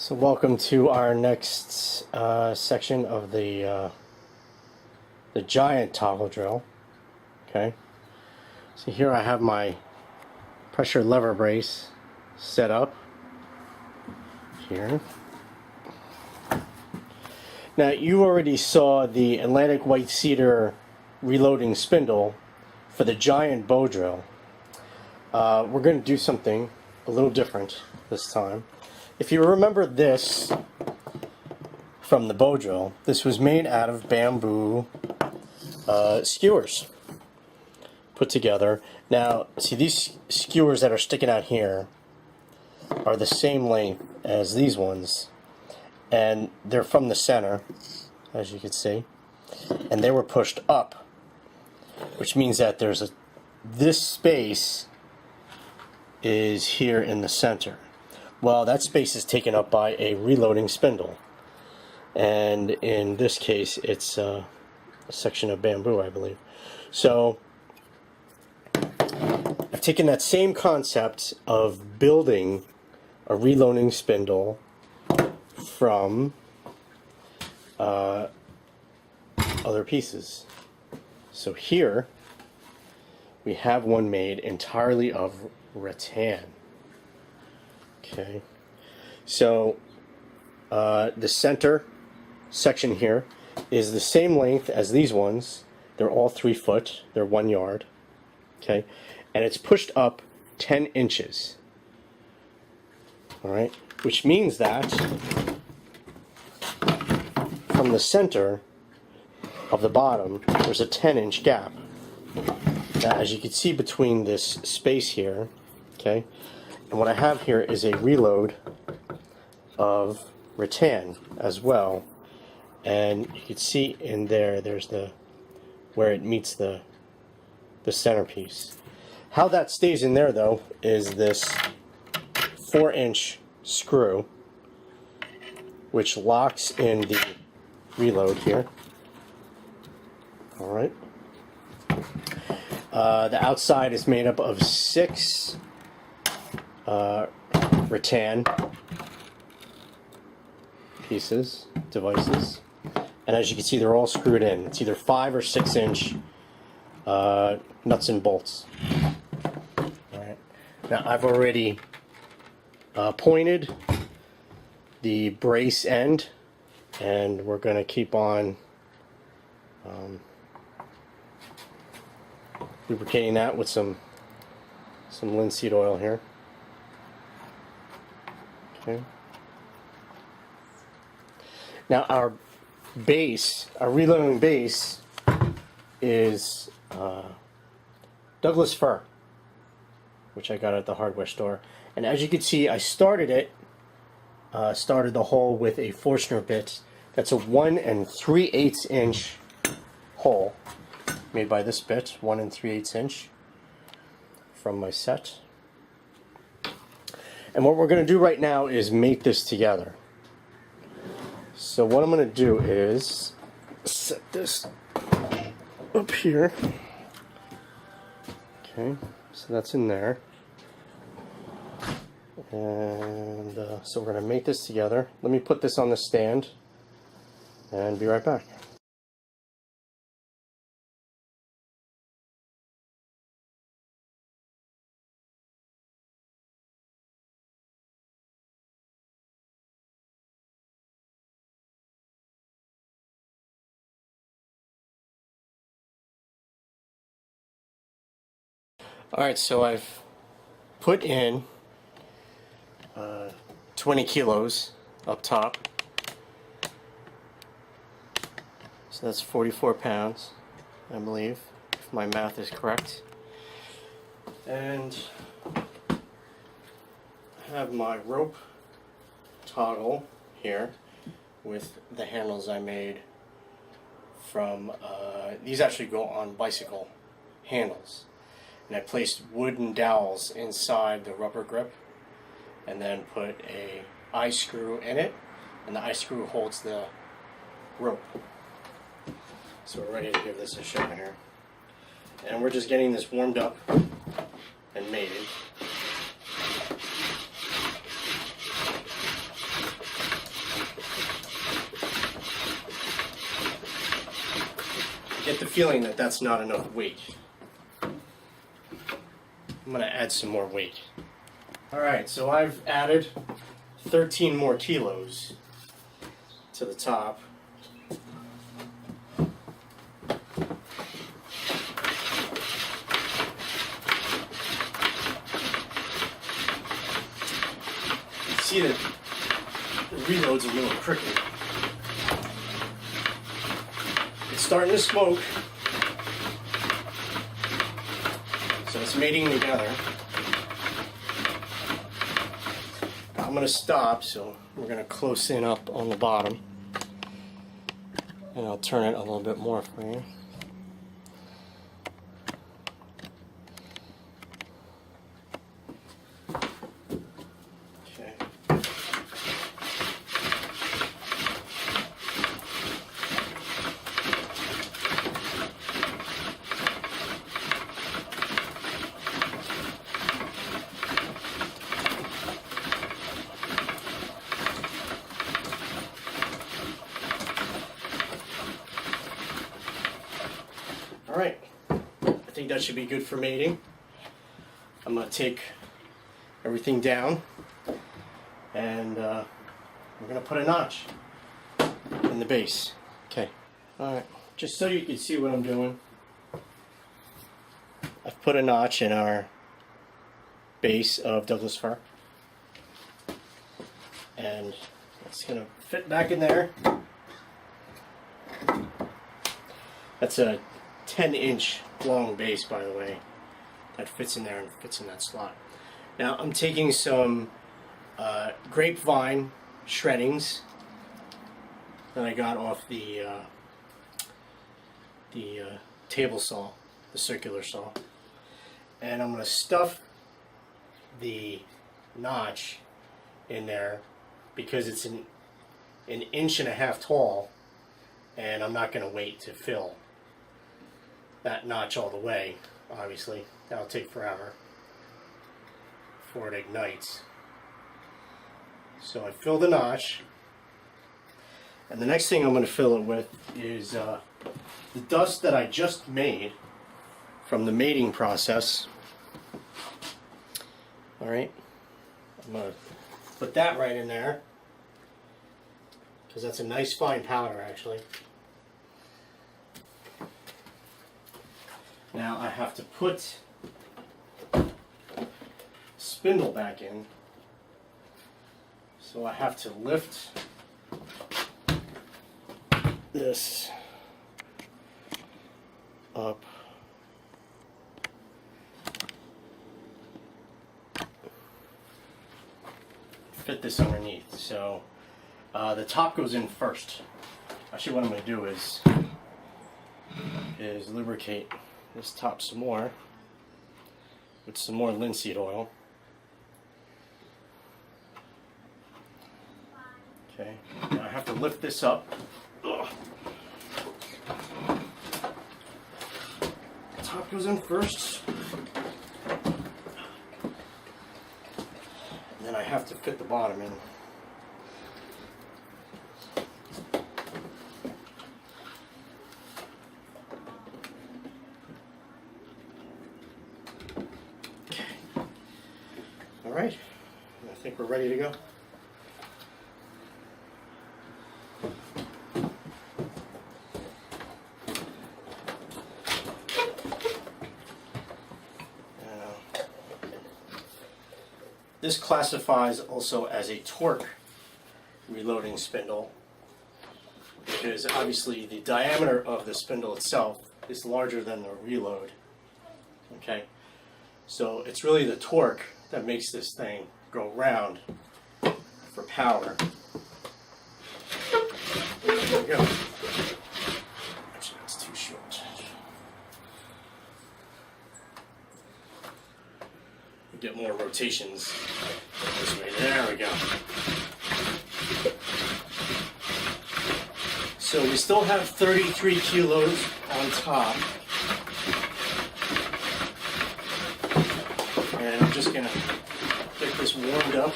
So welcome to our next section of the giant toggle drill. Okay, so here I have my pressure lever brace set up here. Now you already saw the Atlantic White Cedar reloading spindle for the giant bow drill. We're going to do something a little different this time. If you remember this from the bow drill, this was made out of bamboo skewers put together. Now, see, these skewers that are sticking out here are the same length as these ones, and they're from the center, as you can see, and they were pushed up, which means that this space is here in the center. Well, that space is taken up by a reloading spindle, and in this case it's a section of bamboo, I believe. So I've taken that same concept of building a reloading spindle from other pieces. So here we have one made entirely of rattan. Okay, so the center section here is the same length as these ones. They're all 3 foot. They're 1 yard. Okay, and it's pushed up 10 inches. All right, which means that from the center of the bottom, there's a 10-inch gap. Now, as you can see between this space here, okay, and what I have here is a reload of rattan as well, and you can see in there's where it meets the centerpiece. How that stays in there though is this 4-inch screw, which locks in the reload here. All right. The outside is made up of 6 rattan devices, and as you can see, they're all screwed in. It's either 5 or 6-inch nuts and bolts. All right. Now I've already pointed the brace end, and we're going to keep on lubricating that with some linseed oil here. Okay. Now our reloading base is Douglas fir, which I got at the hardware store. And as you can see, I started the hole with a Forstner bit. That's a 1 3/8 inch hole made by this bit, 1 3/8 inch from my set. And what we're going to do right now is mate this together. So what I'm going to do is set this up here. Okay, so that's in there. And so we're going to mate this together. Let me put this on the stand and be right back. Alright, so I've put in 20 kilos up top. So that's 44 pounds, I believe, if my math is correct. And I have my rope toggle here with the handles I made from, these actually go on bicycle handles. And I placed wooden dowels inside the rubber grip, and then put a eye screw in it, and the eye screw holds the rope. So we're ready to give this a shot here. And we're just getting this warmed up and mated. get the feeling that that's not enough weight. I'm going to add some more weight. Alright, so I've added 13 more kilos to the top. You see that the reload's a little crooked. It's starting to smoke, so it's mating together. I'm going to stop, so we're going to close in up on the bottom, and I'll turn it a little bit more for you. Okay. Alright, I think that should be good for mating. I'm going to take everything down, and we're going to put a notch in the base. Okay, alright, just so you can see what I'm doing, I've put a notch in our base of Douglas fir, and it's going to fit back in there. That's a 10-inch long base, by the way, that fits in there and fits in that slot. Now I'm taking some grapevine shreddings that I got off the table saw, the circular saw, and I'm going to stuff the notch in there because it's an 1.5 inches tall, and I'm not going to wait to fill that notch all the way. Obviously, that'll take forever before it ignites. So I fill the notch, and the next thing I'm going to fill it with is the dust that I just made from the mating process. Alright, I'm going to put that right in there, because that's a nice fine powder actually. Now I have to put spindle back in, so I have to lift this up. Fit this underneath. So the top goes in first. Actually, what I'm going to do is lubricate this top some more with some more linseed oil. Okay, now I have to lift this up. Ugh. Top goes in first, and then I have to fit the bottom in. Alright, I think we're ready to go. This classifies also as a torque reloading spindle, because obviously the diameter of the spindle itself is larger than the reload. Okay, so it's really the torque that makes this thing go round for power. There we go. Actually, that's too short. We get more rotations this way. There we go. So we still have 33 kilos on top. And I'm just going to get this warmed up.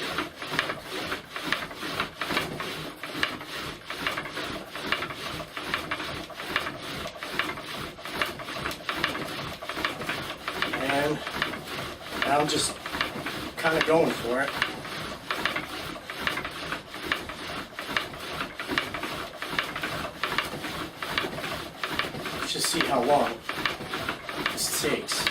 now I'm just kind of going for it. Let's just see how long this takes.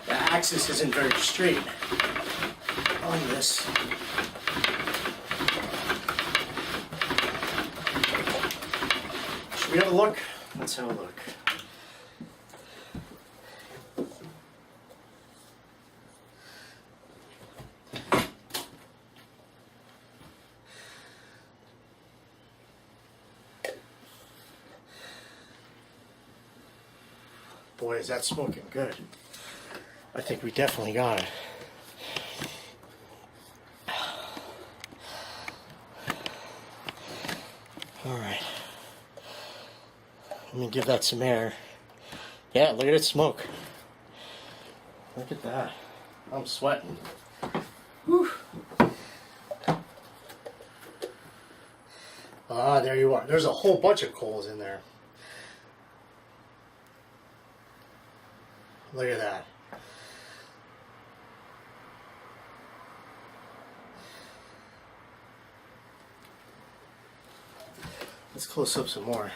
Axis isn't very straight on this. Should we have a look? Let's have a look. Boy, is that smoking good. I think we definitely got it. All right. Let me give that some air. Yeah, look at it smoke. Look at that. I'm sweating. Whew. Ah, there you are. There's a whole bunch of coals in there. Look at that. Let's close up some more.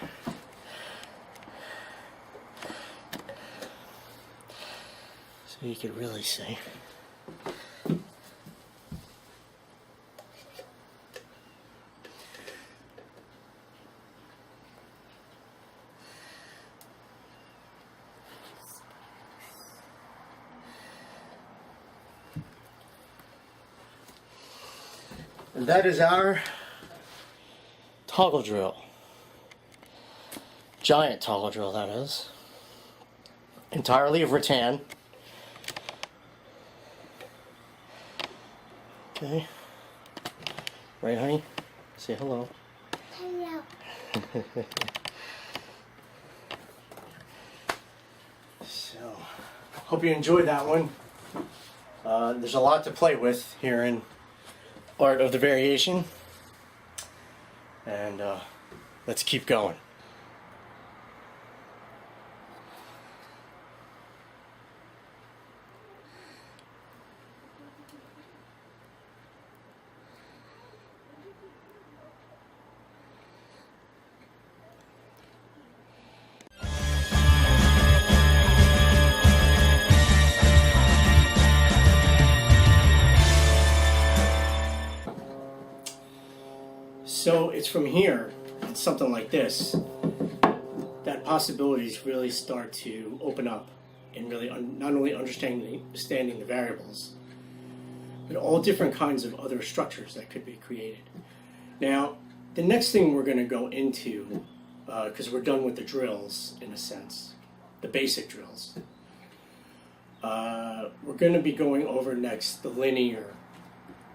So you can really see. And that is our toggle drill. Giant toggle drill, that is. Entirely of rattan. Okay. Right, honey? Say hello. Hello. So, hope you enjoyed that one. There's a lot to play with here in Art of the Variation. And let's keep going. So it's from here, it's something like this, that possibilities really start to open up and really not only understanding the variables, but all different kinds of other structures that could be created. Now, the next thing we're going to go into, because we're done with the drills in a sense, the basic drills, we're going to be going over next the linear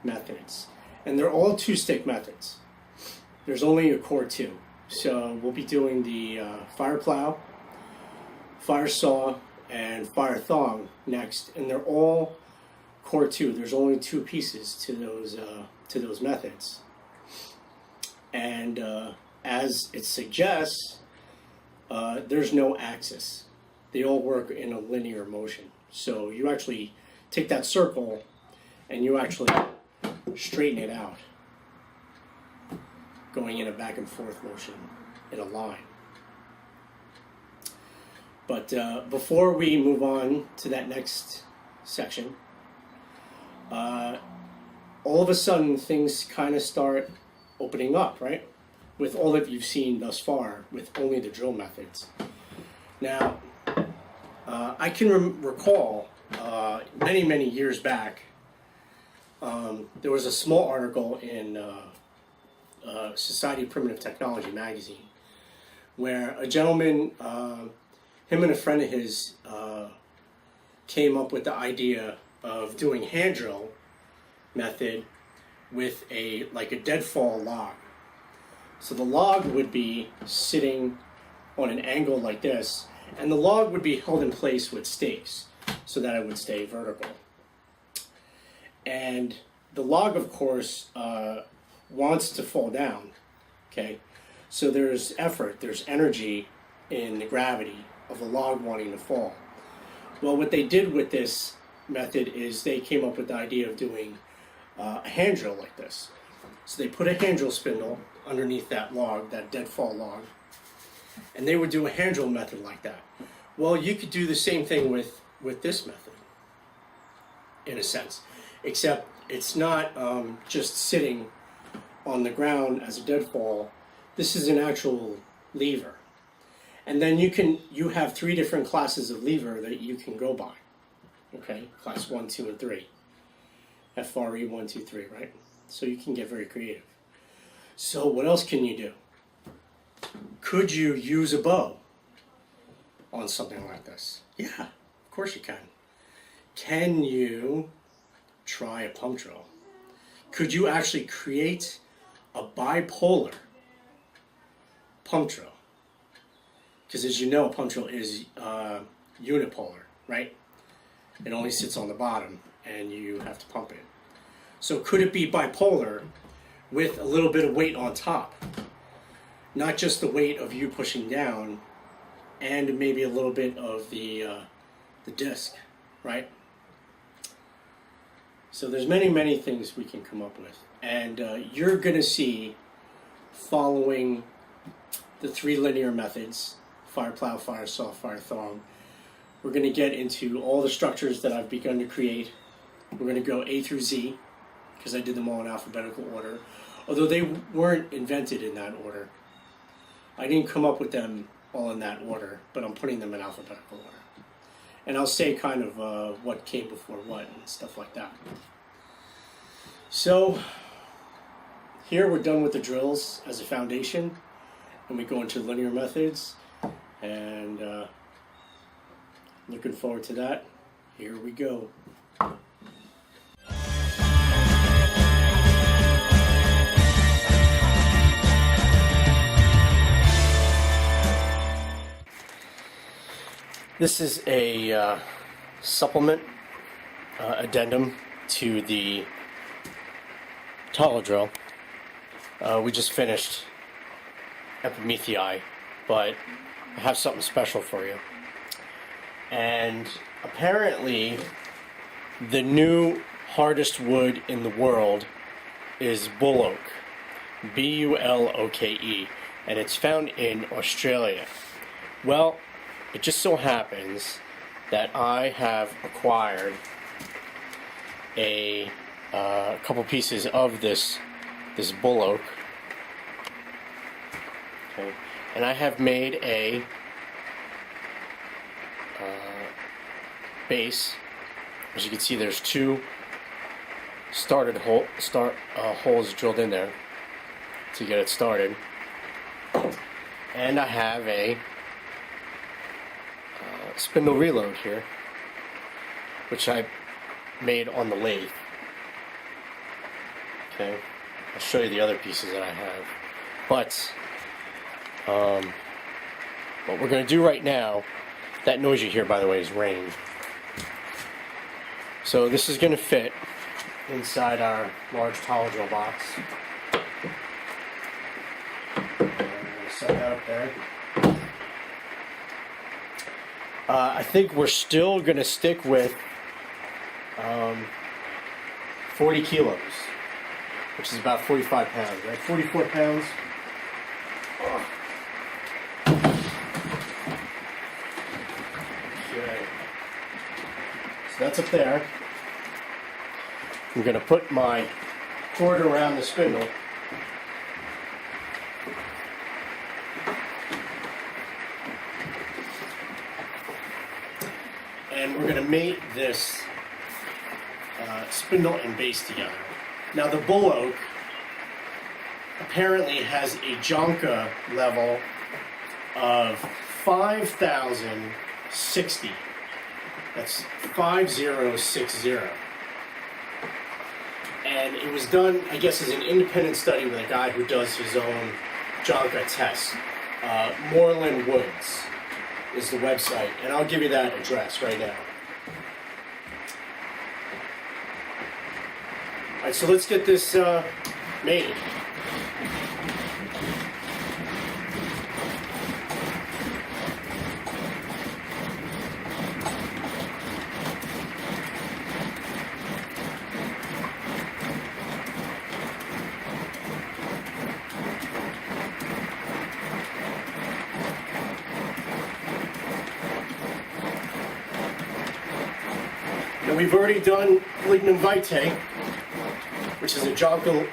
methods. And they're all two-stick methods. There's only a core two. So we'll be doing the fire plow, fire saw, and fire thong next, and they're all core two. There's only two pieces to those methods. And as it suggests, there's no axis. They all work in a linear motion. So you actually take that circle and you actually straighten it out, going in a back and forth motion in a line. But before we move on to that next section, all of a sudden things kind of start opening up, right? With all that you've seen thus far, with only the drill methods. Now, I can recall many years back, there was a small article in Society of Primitive Technology magazine, where a gentleman, him and a friend of his, came up with the idea of doing hand drill method with a deadfall log. So the log would be sitting on an angle like this, and the log would be held in place with stakes. so that it would stay vertical. And the log, of course, wants to fall down, okay? So there's effort, there's energy in the gravity of the log wanting to fall. Well, what they did with this method is they came up with the idea of doing a hand drill like this. So they put a hand drill spindle underneath that log, that deadfall log, and they would do a hand drill method like that. Well, you could do the same thing with this method, in a sense, except it's not just sitting on the ground as a deadfall. This is an actual lever. And then you have 3 different classes of lever that you can go by. Okay, class 1, 2, and 3. FRE 1, 2, 3, right? So you can get very creative. So what else can you do? Could you use a bow on something like this? Yeah, of course you can. Can you try a pump drill? Could you actually create a bipolar pump drill? Because as you know, a pump drill is unipolar, right? It only sits on the bottom and you have to pump it. So could it be bipolar with a little bit of weight on top? Not just the weight of you pushing down and maybe a little bit of the disc, right? So there's many things we can come up with. And you're going to see, following the 3 linear methods, fire plow, fire saw, fire thong, we're going to get into all the structures that I've begun to create. We're going to go A through Z, because I did them all in alphabetical order, although they weren't invented in that order. I didn't come up with them all in that order, but I'm putting them in alphabetical order. And I'll say kind of what came before what and stuff like that. So here we're done with the drills as a foundation, and we go into linear methods, and looking forward to that. Here we go. This is a supplement addendum to the Talo drill. We just finished Epimethei, but I have something special for you. And apparently, the new hardest wood in the world is bull oak, B-U-L-O-K-E, and it's found in Australia. Well, it just so happens that I have acquired a couple pieces of this bull oak. Okay. And I have made a base. As you can see, there's 2 holes drilled in there to get it started. And I have a spindle reload here, which I made on the lathe. Okay, I'll show you the other pieces that I have. But what we're going to do right now, that noise you hear, by the way, is rain. So this is going to fit inside our large Talo drill box. I'm going to set that up there. I think we're still going to stick with 40 kilos, which is about 45 pounds, right? 44 pounds. Oh. Okay. So that's up there. I'm going to put my cord around the spindle. And we're going to mate this spindle and base together. Now the bull oak apparently has a Jonka level of 5,060. That's 5060. And it was done, I guess, as an independent study with a guy who does his own Jonka tests. Moreland Woods is the website, and I'll give you that address right now. Alright, so let's get this made. Now we've already done lignum vitae, which is a joncal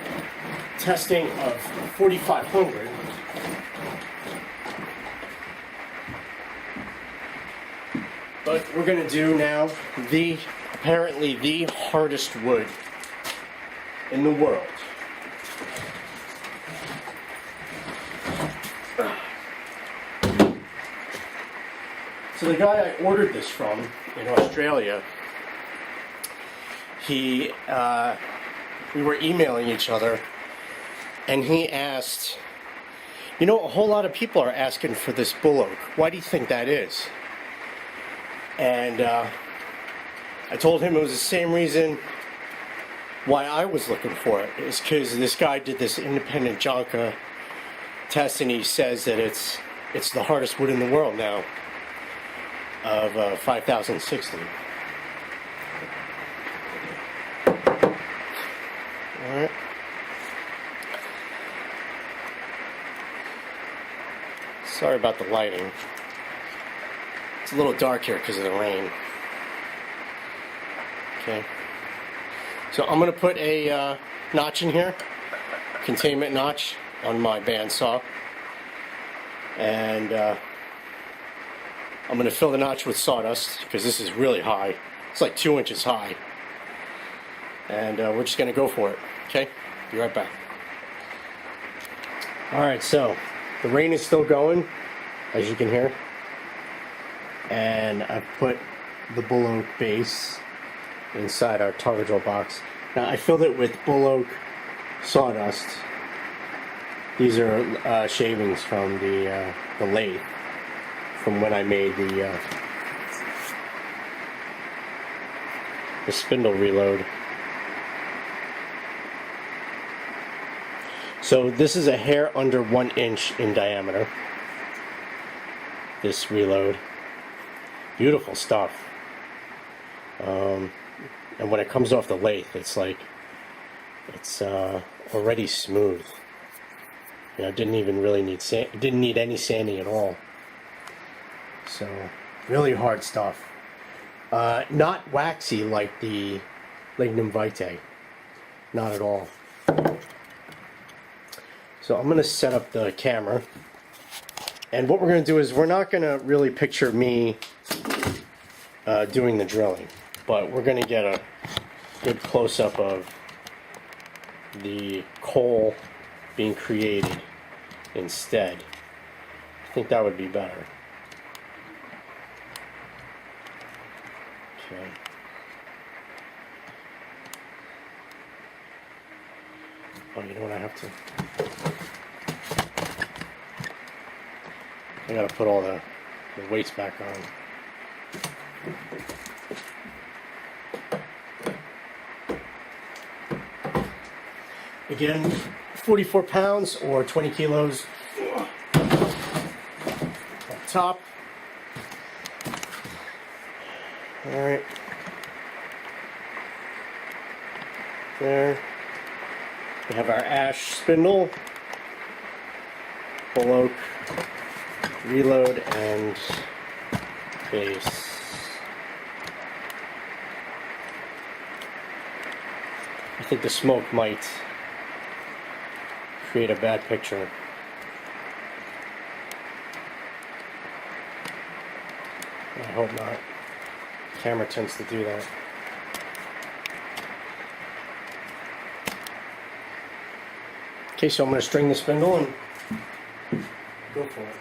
testing of 4,500. But we're going to do now apparently the hardest wood in the world. So the guy I ordered this from in Australia, we were emailing each other, and he asked, you know, a whole lot of people are asking for this bull oak. Why do you think that is? And I told him it was the same reason why I was looking for it. It's because this guy did this independent Jonca test, and he says that it's the hardest wood in the world now, of 5060. Alright. Sorry about the lighting. It's a little dark here because of the rain. Okay. So I'm going to put a notch in here, containment notch on my bandsaw. And I'm going to fill the notch with sawdust because this is really high. It's like 2 inches high. And we're just going to go for it. Okay? Be right back. Alright, so the rain is still going, as you can hear. And I've put the bull oak base inside our target drill box. Now I filled it with bull oak sawdust. These are shavings from the lathe from when I made the spindle reload. So this is a hair under 1 inch in diameter. This reload. Beautiful stuff. And when it comes off the lathe, it's like, it's already smooth. You know, it didn't even really need it didn't need any sanding at all. So, really hard stuff. Not waxy like the lignum vitae. Not at all. So I'm going to set up the camera. And what we're going to do is we're not going to really picture me doing the drilling. But we're going to get a good close-up of the coal being created instead. I think that would be better. Okay. Oh, you know what I have to... I gotta put all the weights back on. Again, 44 pounds or 20 kilos up top. Alright. There. We have our ash spindle, bull oak, reload, and base. I think the smoke might create a bad picture. I hope not. The camera tends to do that. Okay, so I'm going to string the spindle and go for it.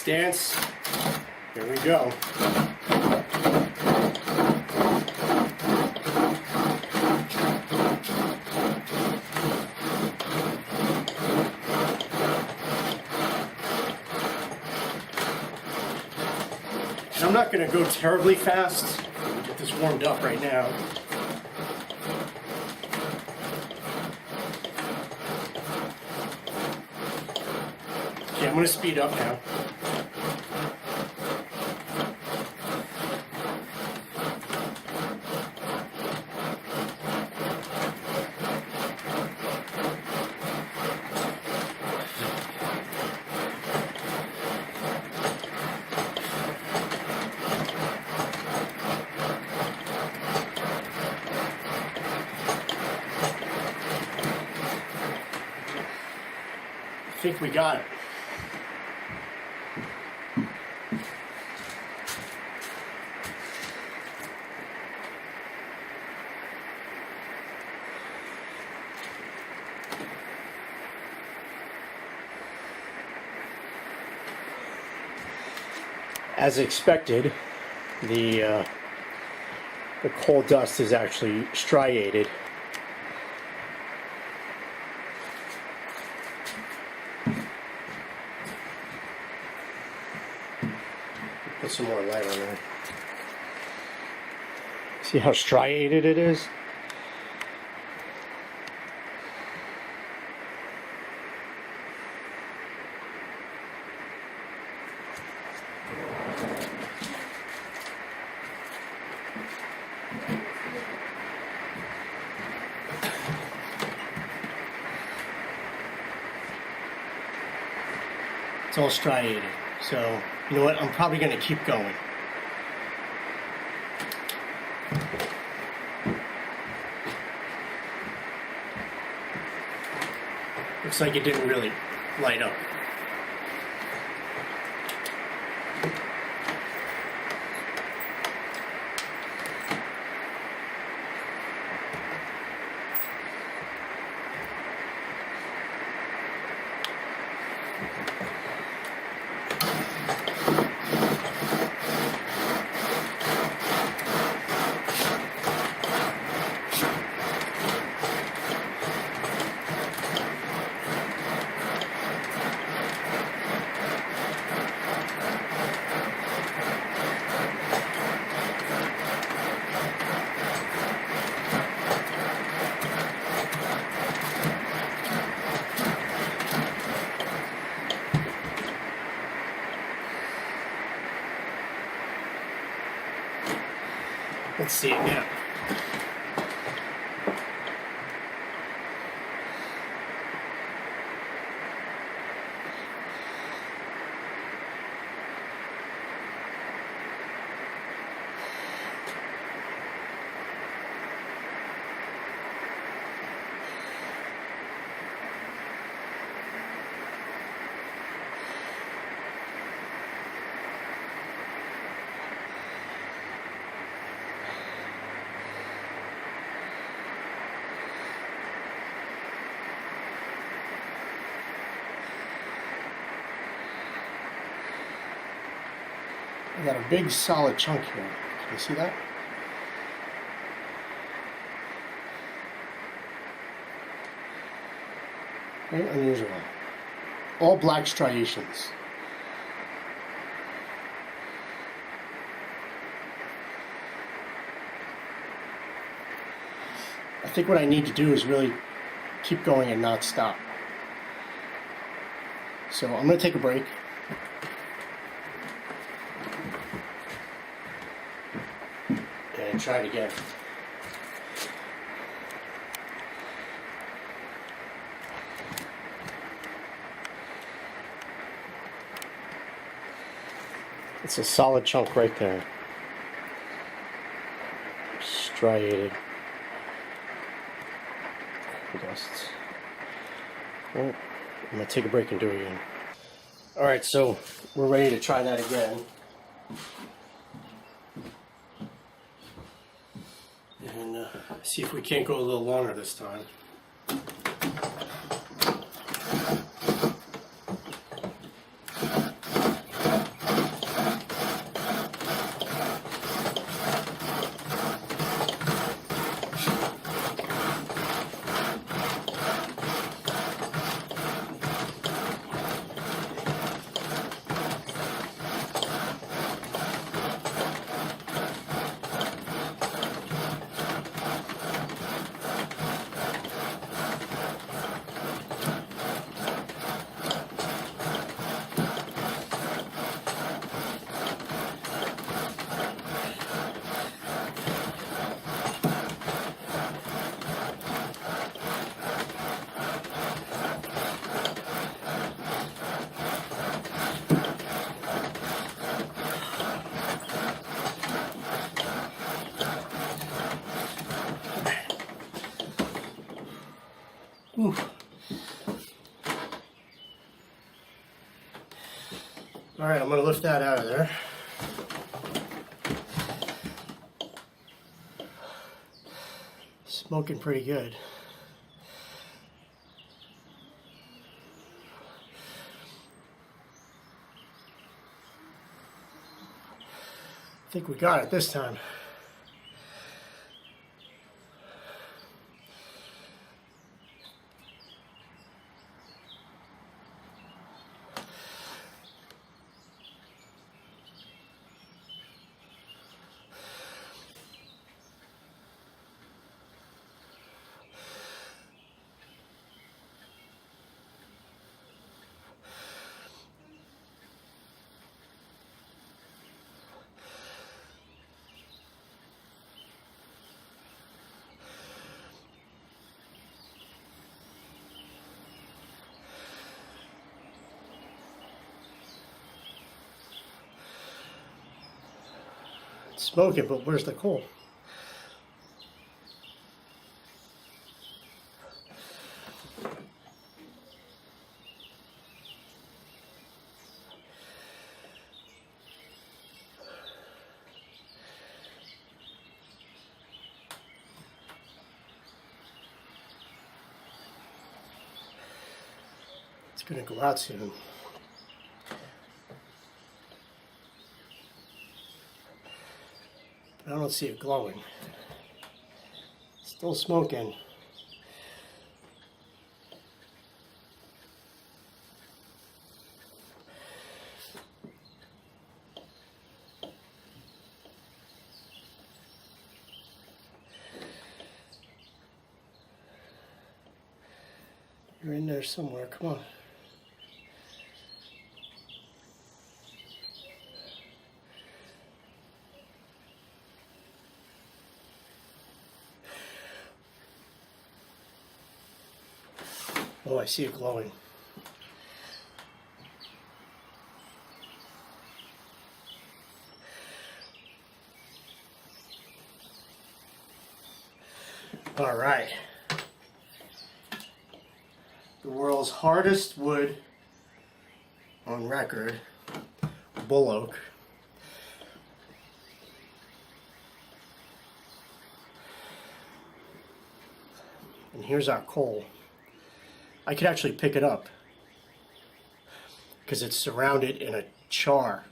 stance. Here we go. And I'm not going to go terribly fast. Get this warmed up right now. Okay, I'm going to speed up now. I think we got it. As expected, the coal dust is actually striated. Put some more light on there. See how striated it is? It's all striated. So, you know what? I'm probably going to keep going. Looks like it didn't really light up. Let's see it now. I got a big solid chunk here. Can you see that? Very unusual. All black striations. I think what I need to do is really keep going and not stop. So I'm going to take a break. And try it again. It's a solid chunk right there. Striated. Dust. Well, I'm going to take a break and do it again. Alright, so we're ready to try that again. And see if we can't go a little longer this time. Ooh. All right, I'm going to lift that out of there. Smoking pretty good. I think we got it this time. It's smoking, but where's the coal? It's going to go out soon. I don't see it glowing. Still smoking. You're in there somewhere, come on. Oh, I see it glowing. All right. The world's hardest wood on record, bull oak. And here's our coal. I could actually pick it up because it's surrounded in a char.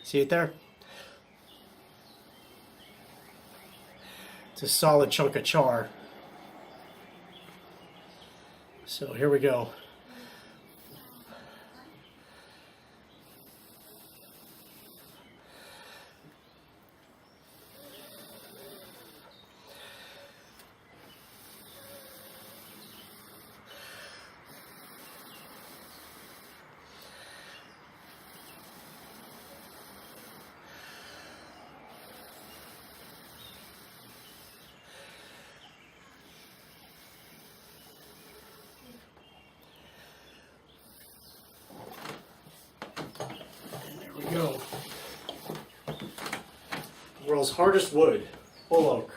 See it there? It's a solid chunk of char. So here we go. Go. World's hardest wood, bull oak.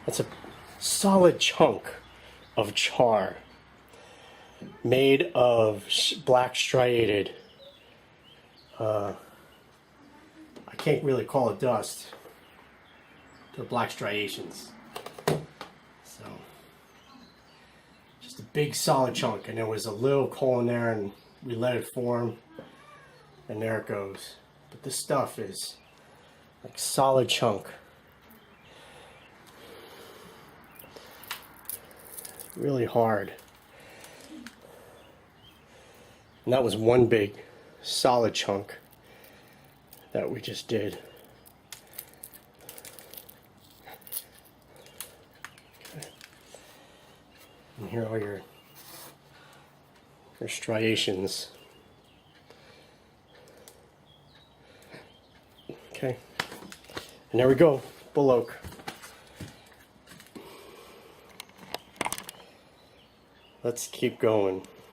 That's a solid chunk of char made of black striated. I can't really call it dust. They're black striations. So, just a big solid chunk, and there was a little coal in there, and we let it form, and there it goes. But this stuff is like solid chunk. Really hard. And that was one big solid chunk that we just did. And here are your striations. Okay. And there we go, bull oak. Let's keep going.